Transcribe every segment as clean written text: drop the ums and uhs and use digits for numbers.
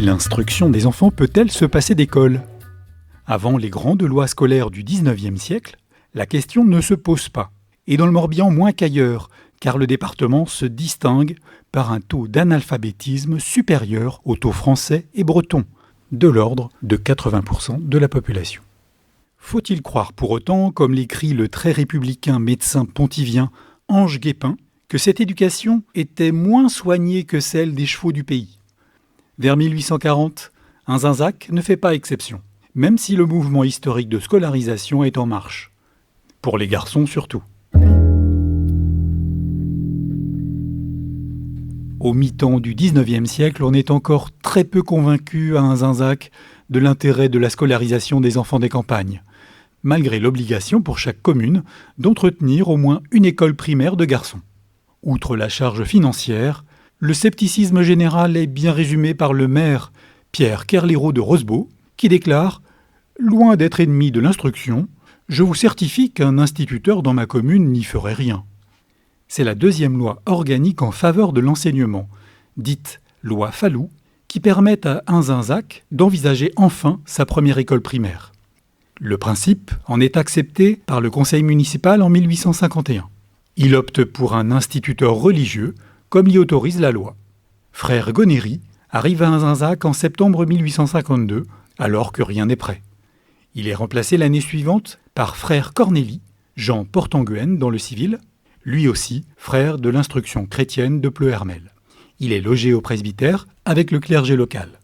L'instruction des enfants peut-elle se passer d'école ? Avant les grandes lois scolaires du XIXe siècle, la question ne se pose pas. Et dans le Morbihan moins qu'ailleurs, car le département se distingue par un taux d'analphabétisme supérieur au taux français et breton, de l'ordre de 80% de la population. Faut-il croire pour autant, comme l'écrit le très républicain médecin pontivien Ange Guépin, que cette éducation était moins soignée que celle des chevaux du pays ? Vers 1840, un zinzac ne fait pas exception, même si le mouvement historique de scolarisation est en marche. Pour les garçons surtout. Au mi-temps du XIXe siècle, on est encore très peu convaincu à un zinzac de l'intérêt de la scolarisation des enfants des campagnes, malgré l'obligation pour chaque commune d'entretenir au moins une école primaire de garçons. Outre la charge financière, le scepticisme général est bien résumé par le maire Pierre Kerléraud de Rosebeau, qui déclare « Loin d'être ennemi de l'instruction, je vous certifie qu'un instituteur dans ma commune n'y ferait rien. » C'est la deuxième loi organique en faveur de l'enseignement, dite loi Fallou, qui permet à un zinzac d'envisager enfin sa première école primaire. Le principe en est accepté par le conseil municipal en 1851. Il opte pour un instituteur religieux, comme l'y autorise la loi. Frère Gonéry arrive à un zinzac en septembre 1852, alors que rien n'est prêt. Il est remplacé l'année suivante par frère Cornélie, Jean Portenguenne dans le civil, lui aussi frère de l'instruction chrétienne de Pleuhermel. Il est logé au presbytère avec le clergé local.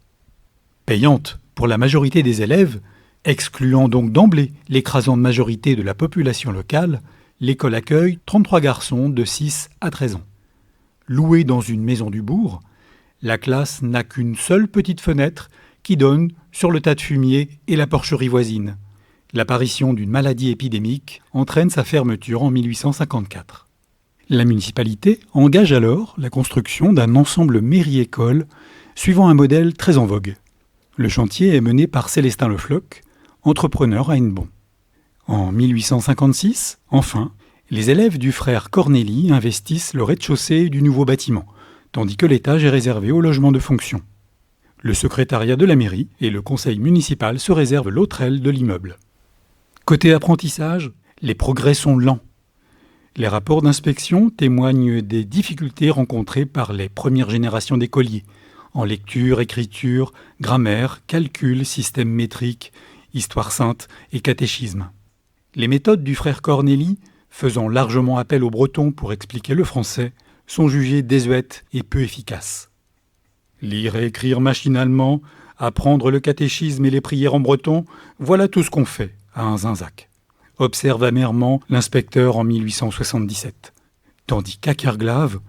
Payante pour la majorité des élèves, excluant donc d'emblée l'écrasante majorité de la population locale, l'école accueille 33 garçons de 6 à 13 ans. Louée dans une maison du bourg, la classe n'a qu'une seule petite fenêtre qui donne sur le tas de fumier et la porcherie voisine. L'apparition d'une maladie épidémique entraîne sa fermeture en 1854. La municipalité engage alors la construction d'un ensemble mairie-école suivant un modèle très en vogue. Le chantier est mené par Célestin Le Floch, entrepreneur à Hennebont. En 1856, enfin, les élèves du frère Cornélie investissent le rez-de-chaussée du nouveau bâtiment, tandis que l'étage est réservé au logement de fonction. Le secrétariat de la mairie et le conseil municipal se réservent l'autre aile de l'immeuble. Côté apprentissage, les progrès sont lents. Les rapports d'inspection témoignent des difficultés rencontrées par les premières générations d'écoliers, en lecture, écriture, grammaire, calcul, système métrique, histoire sainte et catéchisme. Les méthodes du frère Cornélie, faisant largement appel au breton pour expliquer le français, sont jugées désuètes et peu efficaces. Lire et écrire machinalement, apprendre le catéchisme et les prières en breton, voilà tout ce qu'on fait à un zinzac, observe amèrement l'inspecteur en 1877. Tandis qu'à Kerglave,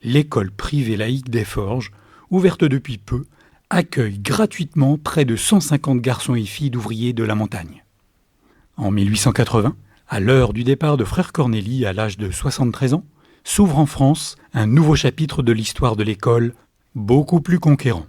l'école privée laïque des Forges, ouverte depuis peu, accueille gratuitement près de 150 garçons et filles d'ouvriers de la montagne. En 1880, à l'heure du départ de frère Cornélie à l'âge de 73 ans, s'ouvre en France un nouveau chapitre de l'histoire de l'école, beaucoup plus conquérant.